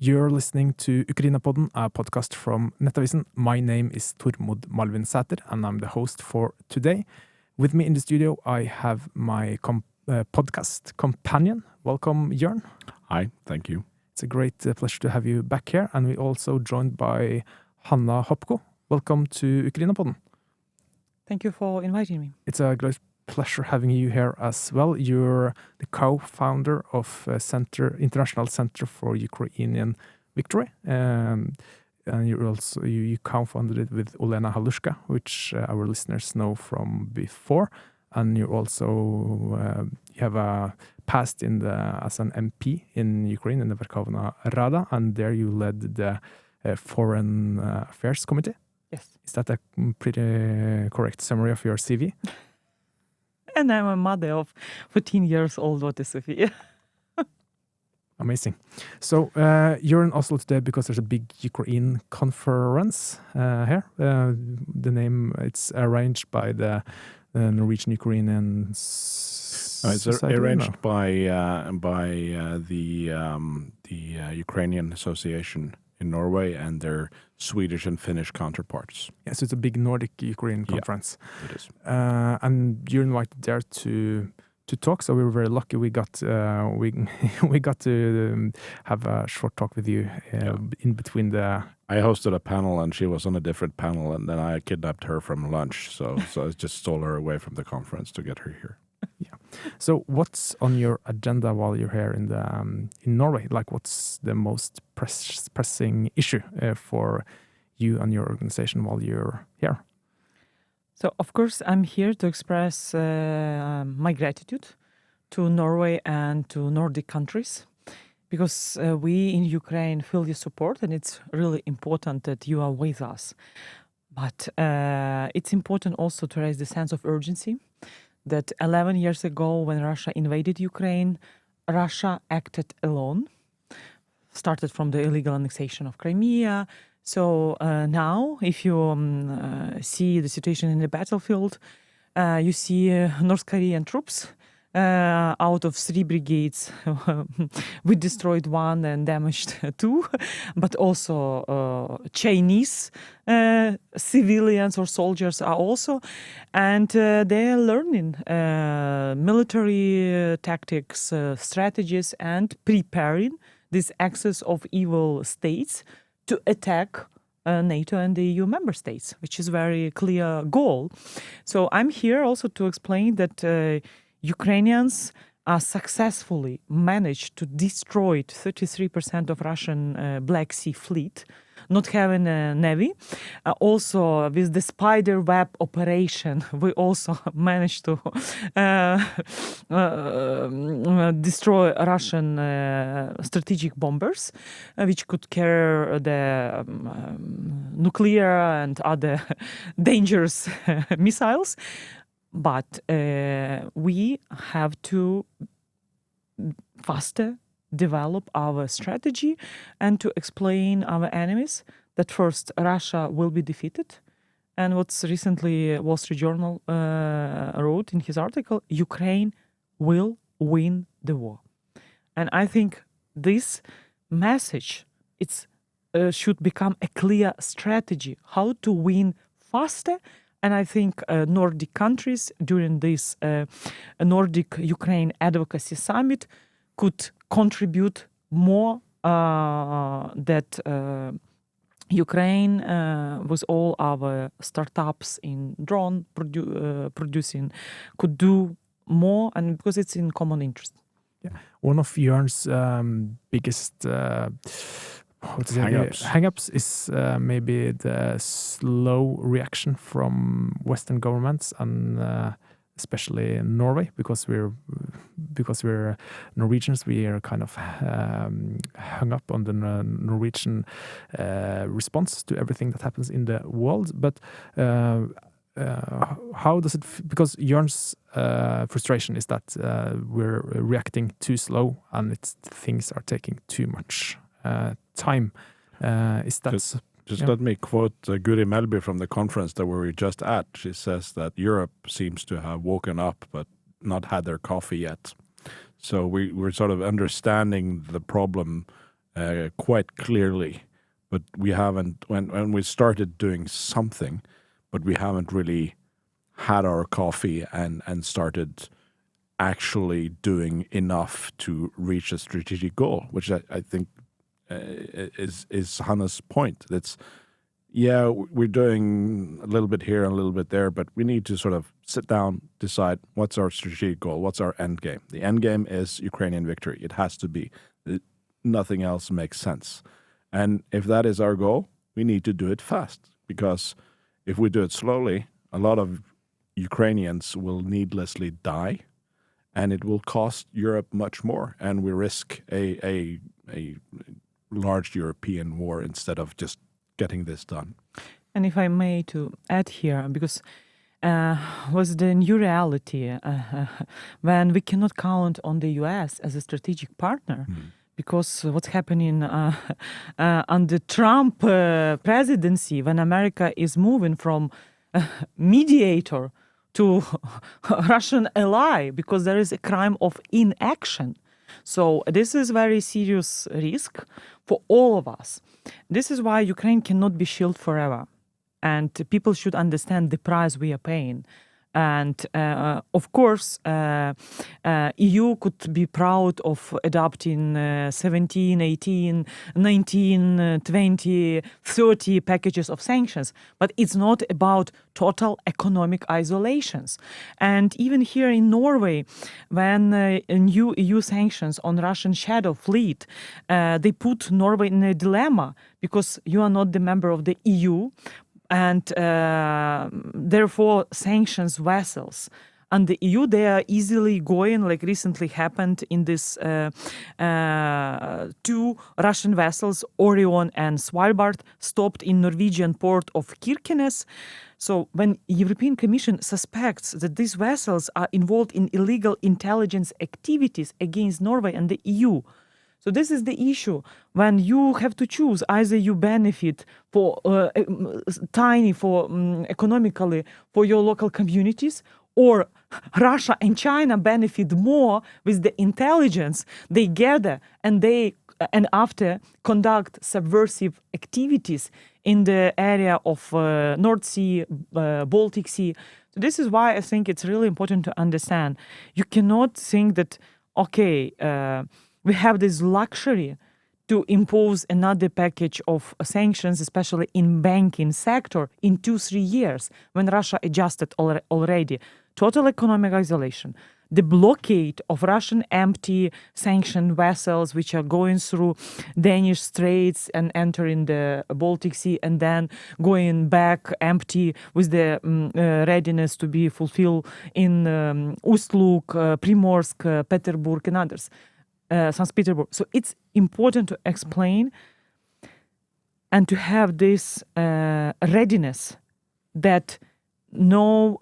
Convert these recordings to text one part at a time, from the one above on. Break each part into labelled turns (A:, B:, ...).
A: You're listening to Ukrainapodden, a podcast from Nettavisen. My name is Tormod Malvin Sæter, and I'm the host for today. With me in the studio, I have my podcast companion. Welcome, Jørn.
B: Hi, thank you.
A: It's a great pleasure to have you back here, and we're also joined by Hanna Hopko. Welcome to Ukrainapodden.
C: Thank you for inviting me.
A: It's a great pleasure having you here as well. You're the co-founder of International Center for Ukrainian Victory, and you co-founded it with Olena Halushka, which our listeners know from before. And you also you have a past as an MP in Ukraine in the Verkhovna Rada, and there you led the Foreign Affairs Committee.
C: Yes.
A: Is that a pretty correct summary of your CV?
C: And I'm a mother of 14 years old daughter Sophia.
A: Amazing. So you're in Oslo today because there's a big Ukraine conference here. The name, it's arranged by the Norwegian Ukrainian Society.
B: It's arranged by the Ukrainian Association in Norway and their Swedish and Finnish counterparts.
A: Yeah, so it's a big Nordic Ukraine conference.
B: Yeah, it is.
A: And you're invited there to talk. So we were very lucky. We got we got to have a short talk with you in between the.
B: I hosted a panel and she was on a different panel, and then I kidnapped her from lunch. So I just stole her away from the conference to get her here.
A: Yeah. So what's on your agenda while you're here in Norway? Like, what's the most pressing issue for you and your organization while you're here?
C: So, of course, I'm here to express my gratitude to Norway and to Nordic countries, because we in Ukraine feel your support, and it's really important that you are with us. But it's important also to raise the sense of urgency that 11 years ago, when Russia invaded Ukraine, Russia acted alone, started from the illegal annexation of Crimea. So now, if you see the situation in the battlefield, you see North Korean troops. Out of 3 brigades, we destroyed 1 and damaged 2, but also Chinese civilians or soldiers are also, and they are learning military tactics, strategies, and preparing this axis of evil states to attack NATO and the EU member states, which is a very clear goal. So I'm here also to explain that Ukrainians are successfully managed to destroy 33% of Russian Black Sea fleet, not having a navy. Also, with the Spiderweb operation, we also managed to destroy Russian strategic bombers, which could carry the nuclear and other dangerous missiles. But we have to faster develop our strategy and to explain our enemies that first Russia will be defeated. And what's recently Wall Street Journal wrote in his article, Ukraine will win the war. And I think this message should become a clear strategy how to win faster. And I think Nordic countries during this Nordic-Ukraine Advocacy Summit could contribute more that Ukraine, with all our startups in drone producing, could do more, and because it's in common interest.
A: Yeah. One of Jørn's biggest hang-ups is maybe the slow reaction from Western governments, and especially in Norway, because we're Norwegians. We are kind of hung up on the Norwegian response to everything that happens in the world. But how does it? Because Jørn's frustration is that we're reacting too slow, and things are taking too much time. Is that
B: just let me quote Guri Melby from the conference that we were just at. She says that Europe seems to have woken up but not had their coffee yet. So we're sort of understanding the problem quite clearly, but we haven't. When we started doing something, but we haven't really had our coffee and started actually doing enough to reach a strategic goal, which I think is Hanna's point. That's we're doing a little bit here and a little bit there, but we need to sort of sit down, decide what's our strategic goal, what's our end game. The end game is Ukrainian victory. It has to be. Nothing else makes sense. And if that is our goal, we need to do it fast, because if we do it slowly, a lot of Ukrainians will needlessly die, and it will cost Europe much more, and we risk a large European war instead of just getting this done.
C: And if I may to add here, because was the new reality when we cannot count on the US as a strategic partner, because what's happening under Trump presidency, when America is moving from mediator to Russian ally, because there is a crime of inaction. So this is very serious risk for all of us. This is why Ukraine cannot be shielded forever. And people should understand the price we are paying. And of course, EU could be proud of adopting 17, 18, 19, 20, 30 packages of sanctions. But it's not about total economic isolations. And even here in Norway, when new EU sanctions on Russian shadow fleet, they put Norway in a dilemma, because you are not the member of the EU, and therefore sanctions vessels. And the EU, they are easily going, like recently happened in this 2 Russian vessels, Orion and Svalbard, stopped in Norwegian port of Kirkenes. So when European Commission suspects that these vessels are involved in illegal intelligence activities against Norway and the EU, so this is the issue. When you have to choose, either you benefit for economically for your local communities, or Russia and China benefit more with the intelligence they gather, and after conduct subversive activities in the area of North Sea, Baltic Sea. So this is why I think it's really important to understand. You cannot think that, we have this luxury to impose another package of sanctions, especially in banking sector, in 2-3 years, when Russia adjusted already. Total economic isolation, the blockade of Russian empty sanctioned vessels, which are going through Danish straits and entering the Baltic Sea, and then going back empty with the readiness to be fulfilled in Ust-Luk, Primorsk, Peterburg, and others. St. Petersburg. So it's important to explain and to have this readiness that no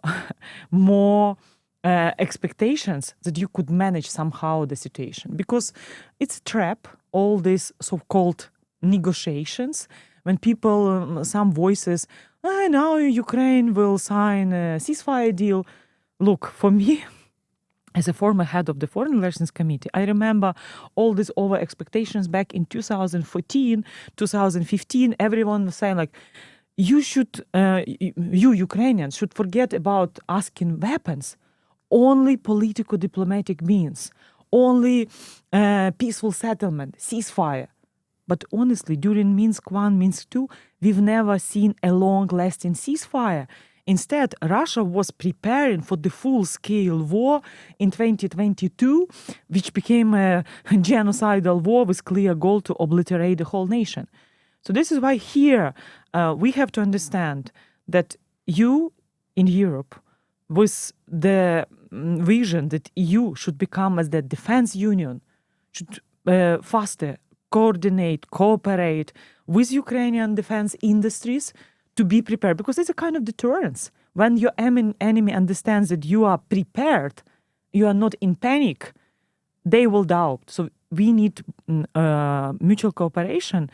C: more expectations that you could manage somehow the situation. Because it's a trap, all these so-called negotiations, when people, some voices, now Ukraine will sign a ceasefire deal. Look, for me, as a former head of the Foreign Relations Committee, I remember all these over expectations back in 2014, 2015. Everyone was saying, like, you Ukrainians should forget about asking weapons. Only politico-diplomatic means, only peaceful settlement, ceasefire. But honestly, during Minsk I, Minsk II, we've never seen a long-lasting ceasefire. Instead, Russia was preparing for the full-scale war in 2022, which became a genocidal war with clear goal to obliterate the whole nation. So this is why here we have to understand that you in Europe, with the vision that EU should become as the defense union, should faster coordinate, cooperate with Ukrainian defense industries to be prepared, because it's a kind of deterrence. When your enemy understands that you are prepared, you are not in panic, they will doubt. So we need mutual cooperation,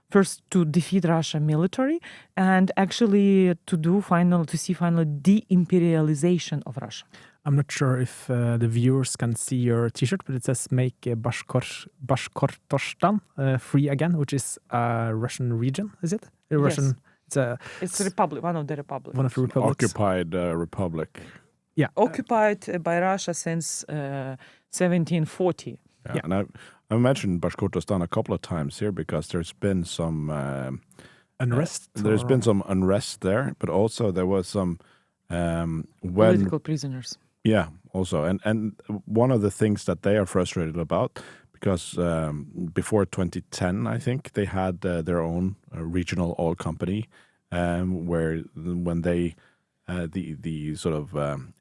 C: first to defeat Russia military, and actually to see final de-imperialization of Russia.
A: I'm not sure if the viewers can see your T-shirt, but it says "Make Bashkortostan free again," which is a Russian region. Is it? A Russian.
C: It's a republic, one of the republics.
A: One of the republics.
B: Occupied republic.
A: Yeah.
C: Occupied by Russia since 1740.
B: Yeah. And I've mentioned Bashkortostan a couple of times here because there's been some
A: unrest.
B: There's been some unrest there, but also there was some
C: Political prisoners.
B: Yeah, also, and one of the things that they are frustrated about, because before 2010, I think they had their own regional oil company, where when they the sort of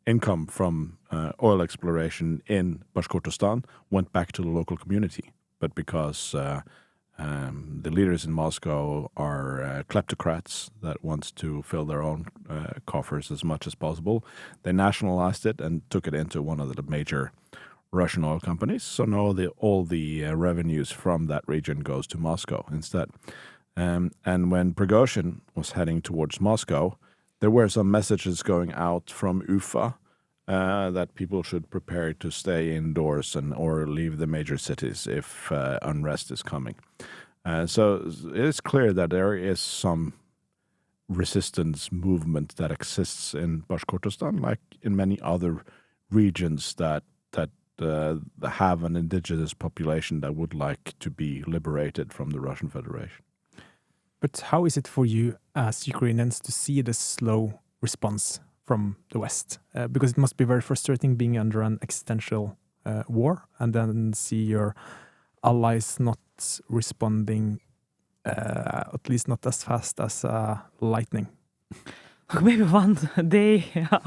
B: income from oil exploration in Bashkortostan went back to the local community, but because the leaders in Moscow are kleptocrats that wants to fill their own coffers as much as possible, they nationalized it and took it into one of the major Russian oil companies. So now all the revenues from that region goes to Moscow instead. And when Prigozhin was heading towards Moscow, there were some messages going out from Ufa that people should prepare to stay indoors or leave the major cities if unrest is coming. So it's clear that there is some resistance movement that exists in Bashkortostan, like in many other regions that have an indigenous population that would like to be liberated from the Russian Federation.
A: But how is it for you as Ukrainians to see the slow response from the West? Because it must be very frustrating being under an existential war and then see your allies not responding, at least not as fast as lightning.
C: Maybe one day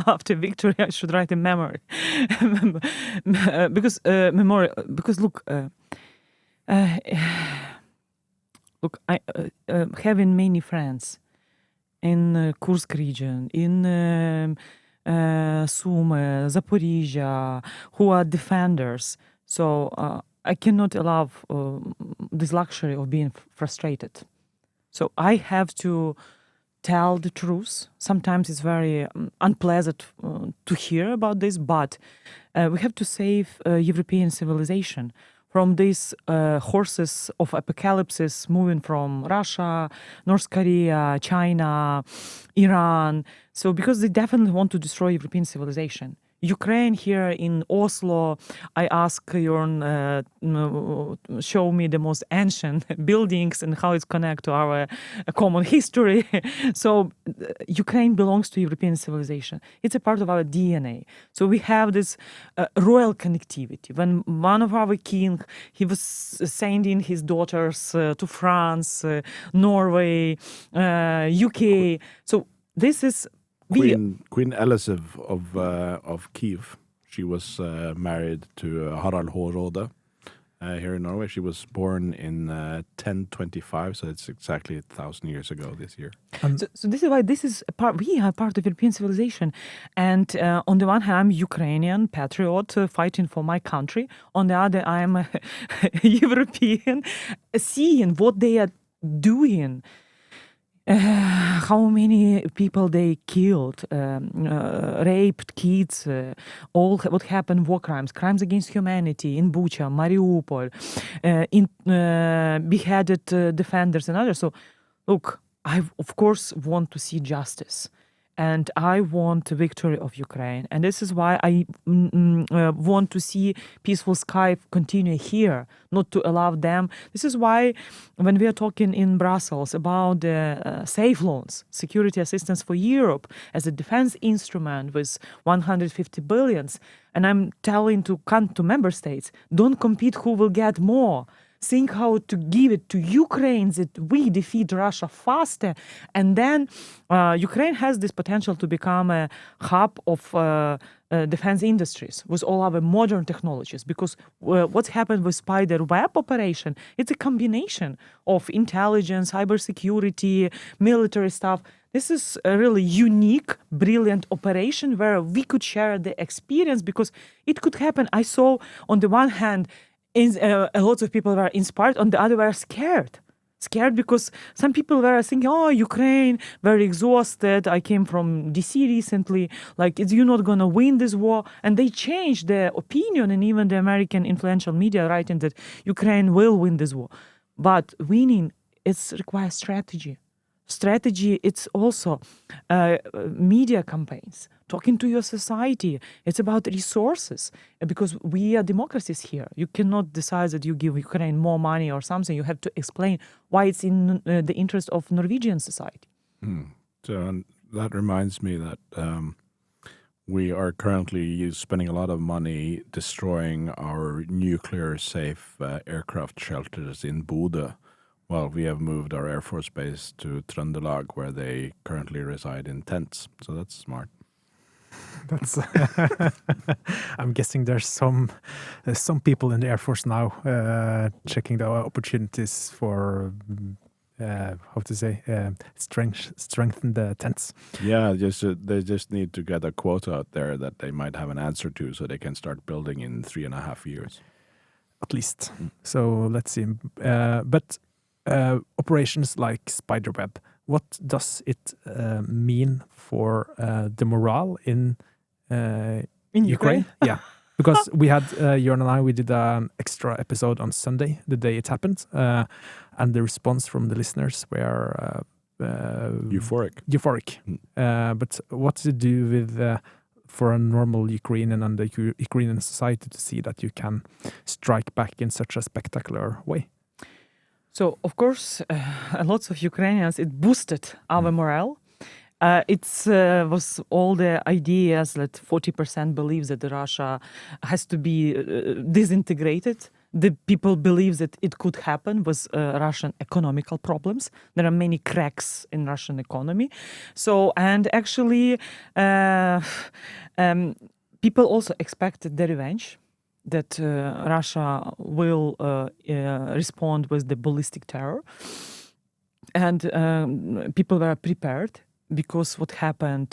C: after victory, I should write a memory. Because look, I having many friends in Kursk region, in Sumy, Zaporizhia, who are defenders. So I cannot allow this luxury of being frustrated. So I have to tell the truth. Sometimes it's very unpleasant to hear about this, but we have to save European civilization from these horses of apocalypse moving from Russia, North Korea, China, Iran. So because they definitely want to destroy European civilization. Ukraine here in Oslo, I ask Jorn, show me the most ancient buildings and how it's connected to our common history. So Ukraine belongs to European civilization. It's a part of our DNA. So we have this royal connectivity. When one of our king, he was sending his daughters to France, Norway, UK. So this is
B: Queen Elisabeth of Kiev. She was married to Harald Hårråde here in Norway. She was born in 1025, so it's exactly 1,000 years ago this year.
C: So this is why we are part of European civilization. And on the one hand, I'm Ukrainian patriot fighting for my country. On the other, I'm a European seeing what they are doing. How many people they killed, raped kids, all what happened, war crimes against humanity in Bucha, Mariupol, beheaded defenders and others. So, look, I of course want to see justice. And I want the victory of Ukraine. And this is why I want to see peaceful Skype continue here, not to allow them. This is why when we are talking in Brussels about the safe loans, security assistance for Europe as a defense instrument with 150 billions, and I'm telling to member states, don't compete who will get more. Think how to give it to Ukraine that we defeat Russia faster. And then Ukraine has this potential to become a hub of defense industries with all our modern technologies. Because what's happened with Spiderweb operation, it's a combination of intelligence, cybersecurity, military stuff. This is a really unique, brilliant operation where we could share the experience because it could happen. I saw on the one hand, a lot of people were inspired, on the other were scared. scared because some people were thinking, oh, Ukraine, very exhausted. I came from DC recently. Like, you're not going to win this war. And they changed their opinion, and even the American influential media writing that Ukraine will win this war. But winning, it requires strategy. Strategy, it's also media campaigns, talking to your society. It's about resources, because we are democracies here. You cannot decide that you give Ukraine more money or something. You have to explain why it's in the interest of Norwegian society.
B: So that reminds me that we are currently spending a lot of money destroying our nuclear-safe aircraft shelters in Bodø. Well, we have moved our Air Force base to Trøndelag, where they currently reside in tents. So that's smart.
A: That's. I'm guessing there's some people in the Air Force now checking the opportunities for strengthen the tents.
B: Yeah, they just need to get a quota out there that they might have an answer to, so they can start building in 3.5 years,
A: at least. So let's see. But operations like Spiderweb, what does it mean for the morale in
C: Ukraine?
A: Yeah, because we had Jørn and I, we did an extra episode on Sunday, the day it happened, and the response from the listeners were
B: euphoric.
A: But what to do with for a normal Ukrainian and the Ukrainian society to see that you can strike back in such a spectacular way?
C: So, of course, lots of Ukrainians, it boosted our morale. It was all the ideas that 40% believes that Russia has to be disintegrated. The people believe that it could happen with Russian economical problems. There are many cracks in Russian economy. So, and actually, people also expected the revenge, that Russia will respond with the ballistic terror. And people were prepared, because what happened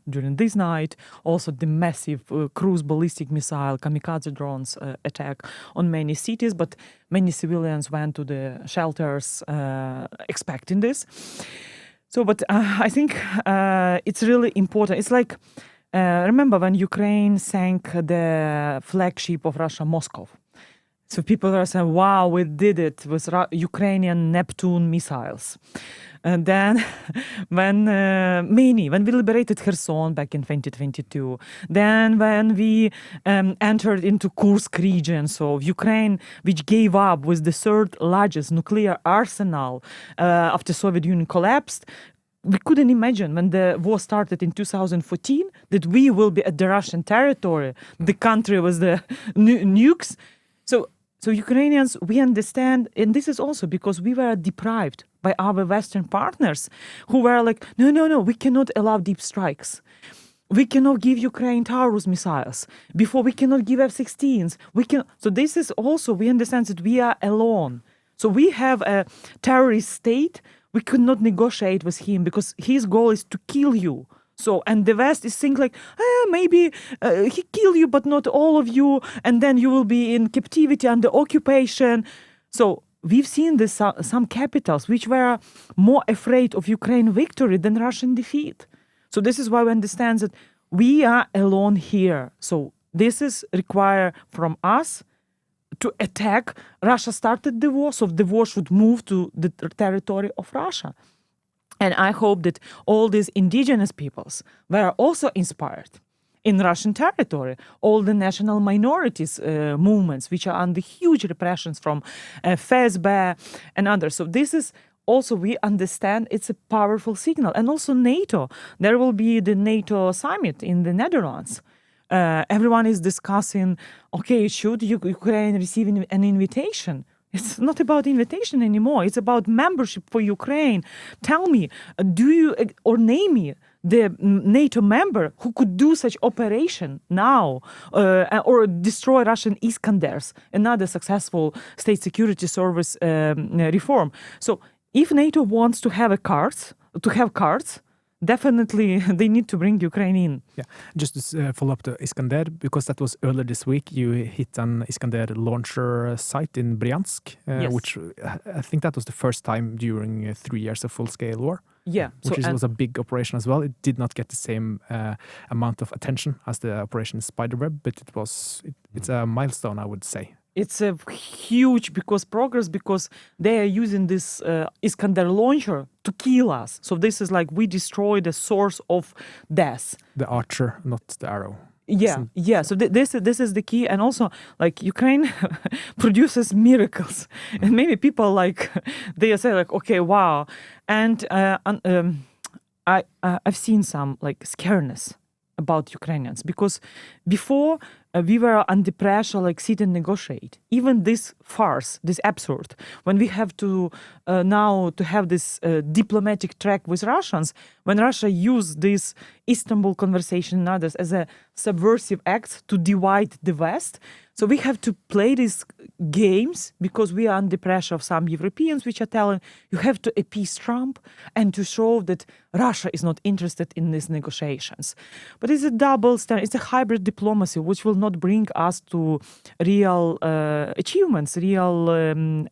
C: during this night, also the massive cruise ballistic missile, kamikaze drones attack on many cities, but many civilians went to the shelters expecting this. So, but I think it's really important. It's like, remember when Ukraine sank the flagship of Russia, Moscow? So people are saying, wow, we did it with Ukrainian Neptune missiles. And then when we liberated Kherson back in 2022, then when we entered into Kursk region, so Ukraine, which gave up with the third largest nuclear arsenal after Soviet Union collapsed, we couldn't imagine when the war started in 2014 that we will be at the Russian territory, the country with the nukes. So Ukrainians, we understand, and this is also because we were deprived by our Western partners who were like, no, we cannot allow deep strikes. We cannot give Ukraine Taurus missiles. Before, we cannot give F-16s. So this is also, we understand that we are alone. So we have a terrorist state. We could not negotiate with him because his goal is to kill you. So, and the West is thinking like, maybe he kill you, but not all of you, and then you will be in captivity under occupation. So we've seen this some capitals which were more afraid of Ukraine victory than Russian defeat. So this is why we understand that we are alone here. So this is required from us to attack. Russia started the war, so the war should move to the territory of Russia. And I hope that all these indigenous peoples were also inspired in Russian territory. All the national minorities movements, which are under huge repressions from FSB and others. So this is also, we understand it's a powerful signal. And also NATO. There will be the NATO summit in the Netherlands. Everyone is discussing, okay, should Ukraine receive an invitation? It's not about invitation anymore. It's about membership for Ukraine. Tell me, name me the NATO member who could do such operation now or destroy Russian Iskanders, another successful state security service reform. So if NATO wants to have cards, definitely they need to bring Ukraine in.
A: Yeah, just to follow up the Iskander, because that was earlier this week, you hit an Iskander launcher site in Bryansk,
C: Yes.
A: which I think that was the first time during 3 years of full-scale war.
C: Yeah.
A: Which was a big operation as well. It did not get the same amount of attention as the Operation Spiderweb, but it's a milestone, I would say.
C: It's a huge progress because they are using this Iskander launcher to kill us. So this is like we destroy the source of death.
A: The archer, not the arrow.
C: Yeah. So this is the key, and also like Ukraine produces miracles, and maybe people like they say like, okay, wow, and I've seen some like scariness about Ukrainians because before we were under pressure, like sit and negotiate. Even this farce, this absurd, when we have to now to have this diplomatic track with Russians, when Russia used this Istanbul conversation and others as a subversive act to divide the West. So we have to play these games because we are under pressure of some Europeans which are telling you have to appease Trump and to show that Russia is not interested in these negotiations. But it's a double standard, it's a hybrid diplomacy which will not bring us to real achievements, real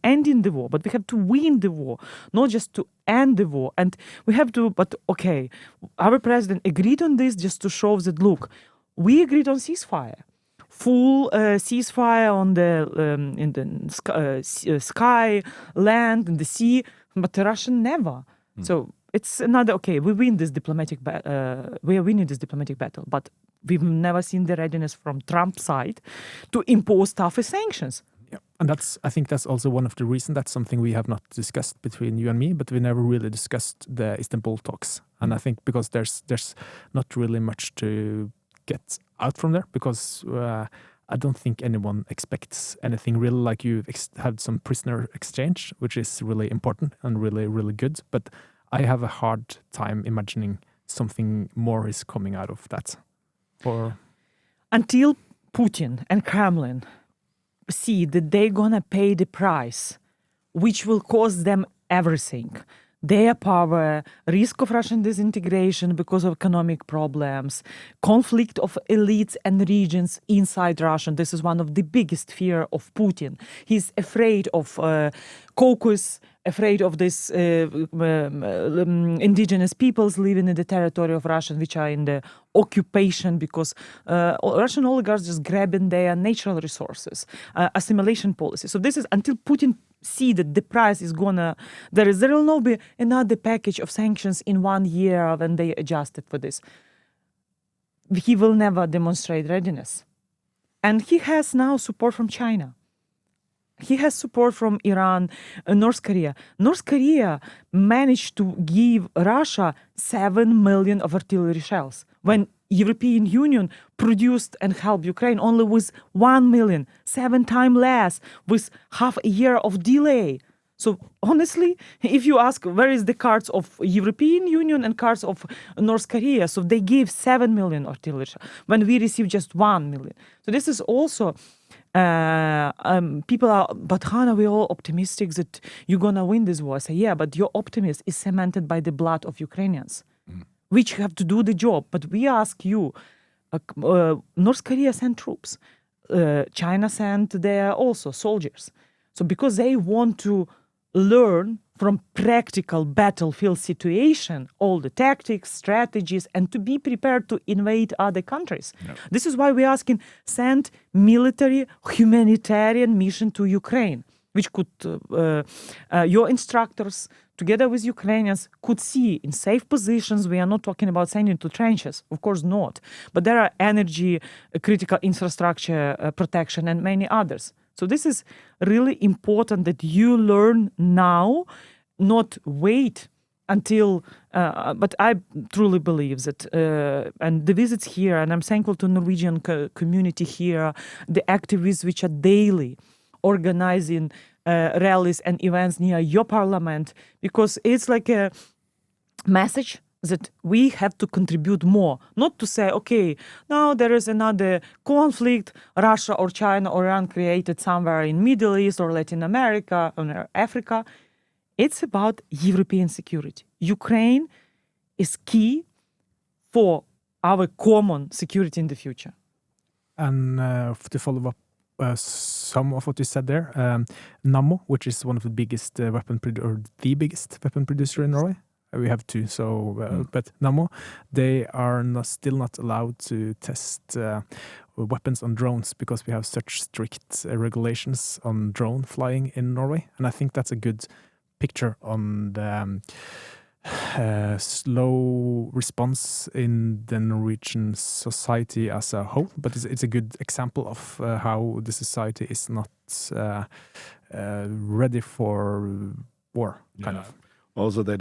C: ending the war. But we have to win the war, not just to end the war. And we have to, but okay, our president agreed on this just to show that, look, we agreed on ceasefire. Full ceasefire on the in the sky, land, and the sea, but the Russian never. So it's another we win this diplomatic. We are winning this diplomatic battle, but we've never seen the readiness from Trump's side to impose tougher sanctions.
A: Yeah, and I think that's also one of the reasons. That's something we have not discussed between you and me, but we never really discussed the Istanbul talks. And I think because there's not really much to get out from there, because I don't think anyone expects anything really. Like you've had some prisoner exchange, which is really important and really, really good. But I have a hard time imagining something more is coming out of that.
C: Until Putin and Kremlin see that they're gonna pay the price, which will cost them everything. Their power, risk of Russian disintegration because of economic problems, conflict of elites and regions inside Russia. This is one of the biggest fear of Putin. He's afraid of Caucasus, afraid of this indigenous peoples living in the territory of Russia, which are in the occupation because Russian oligarchs just grabbing their natural resources, assimilation policy. So this is until Putin see that the price is there will not be another package of sanctions in 1 year when they adjusted for this. He will never demonstrate readiness. And he has now support from China. He has support from Iran, North Korea. North Korea managed to give Russia 7 million of artillery shells when European Union produced and helped Ukraine only with 1 million, 7 times less, with half a year of delay. So honestly, if you ask where is the cards of European Union and cards of North Korea, so they gave 7 million artillery shells when we received just 1 million. So this is also people are, but Hanna, we're all optimistic that you're gonna win this war. I say, yeah, but your optimism is cemented by the blood of Ukrainians, which have to do the job. But we ask you, North Korea sent troops, China sent their also soldiers. So because they want to learn from practical battlefield situation, all the tactics, strategies, and to be prepared to invade other countries. No. This is why we're asking, send military humanitarian mission to Ukraine, which could, your instructors, together with Ukrainians, could see in safe positions. We are not talking about sending to trenches, of course not. But there are energy, critical infrastructure protection, and many others. So this is really important that you learn now, not wait until, but I truly believe that, and the visits here, and I'm thankful to Norwegian community here, the activists which are daily organizing rallies and events near your parliament, because it's like a message that we have to contribute more, not to say, okay, now there is another conflict, Russia or China or Iran created somewhere in Middle East or Latin America or Africa. It's about European security. Ukraine is key for our common security in the future.
A: And to follow up some of what you said there, Nammo, which is one of the biggest the biggest weapon producer in Norway. We have two, but Nammo, they are still not allowed to test weapons on drones because we have such strict regulations on drone flying in Norway. And I think that's a good picture on the slow response in the Norwegian society as a whole, but it's a good example of how the society is not ready for war, kind of.
B: Also, they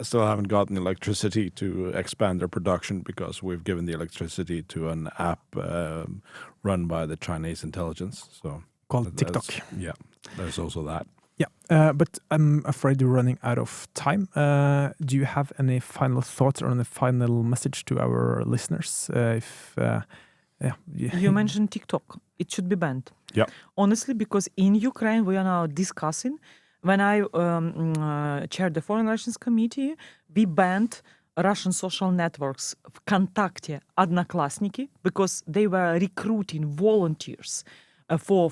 B: still haven't gotten electricity to expand their production because we've given the electricity to an app run by the Chinese intelligence. So
A: called TikTok.
B: Yeah, there's also that.
A: Yeah, but I'm afraid we're running out of time. Do you have any final thoughts or any final message to our listeners?
C: You mentioned TikTok. It should be banned.
B: Yeah.
C: Honestly, because in Ukraine, we are now discussing. When I chaired the Foreign Relations Committee, we banned Russian social networks ВКонтакте, Одноклассники, because they were recruiting volunteers for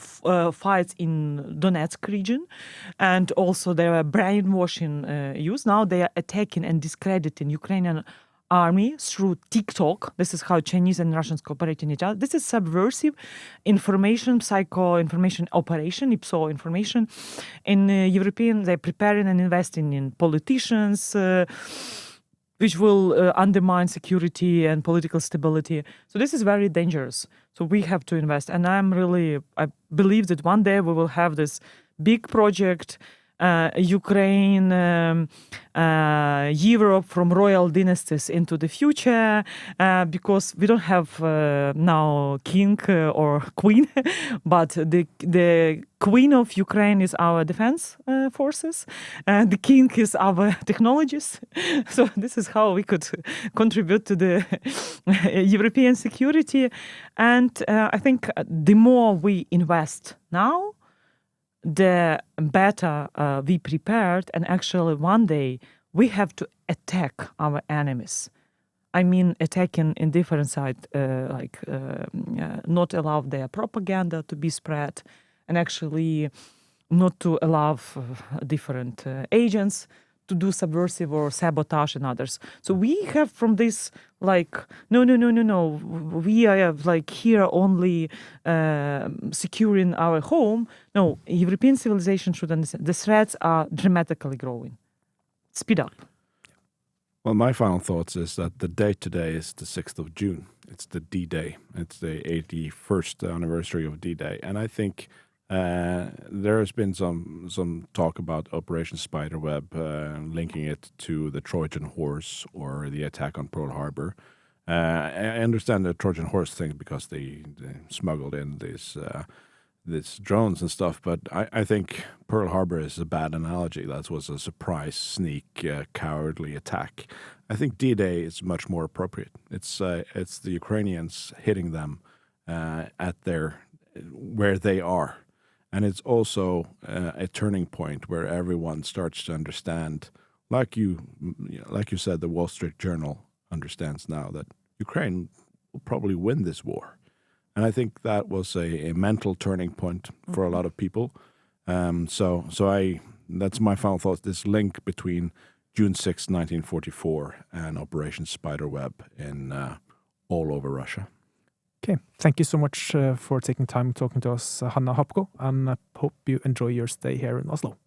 C: fights in Donetsk region, and also they were brainwashing youth. Now they are attacking and discrediting Ukrainian army through TikTok. This is how Chinese and Russians cooperate in each other. This is subversive information, psycho-information operation, IPSO information. In European, they're preparing and investing in politicians, which will undermine security and political stability. So this is very dangerous. So we have to invest. And I believe that one day we will have this big project, Ukraine, Europe from royal dynasties into the future, because we don't have now king or queen, but the queen of Ukraine is our defense forces, the king is our technologies. So this is how we could contribute to the European security. And I think the more we invest now, the better we prepared, and actually one day we have to attack our enemies. I mean, attacking in different sides, not allow their propaganda to be spread, and actually not to allow different agents to do subversive or sabotage and others. So we have from this no. We are here only securing our home. No, European civilization should understand the threats are dramatically growing. Speed up.
B: Well, my final thoughts is that the date today is the 6th of June. It's the D-Day. It's the 81st anniversary of D-Day. And I think there has been some talk about Operation Spiderweb, linking it to the Trojan horse or the attack on Pearl Harbor. I understand the Trojan horse thing because they smuggled in these drones and stuff, but I think Pearl Harbor is a bad analogy. That was a surprise, sneak, cowardly attack. I think D-Day is much more appropriate. It's the Ukrainians hitting them at where they are. And it's also a turning point where everyone starts to understand, like you said, the Wall Street Journal understands now that Ukraine will probably win this war. And I think that was a mental turning point for a lot of people. That's my final thought, this link between June 6, 1944 and Operation Spiderweb in all over Russia.
A: Okay, thank you so much for taking time talking to us, Hanna Hopko, and I hope you enjoy your stay here in Oslo.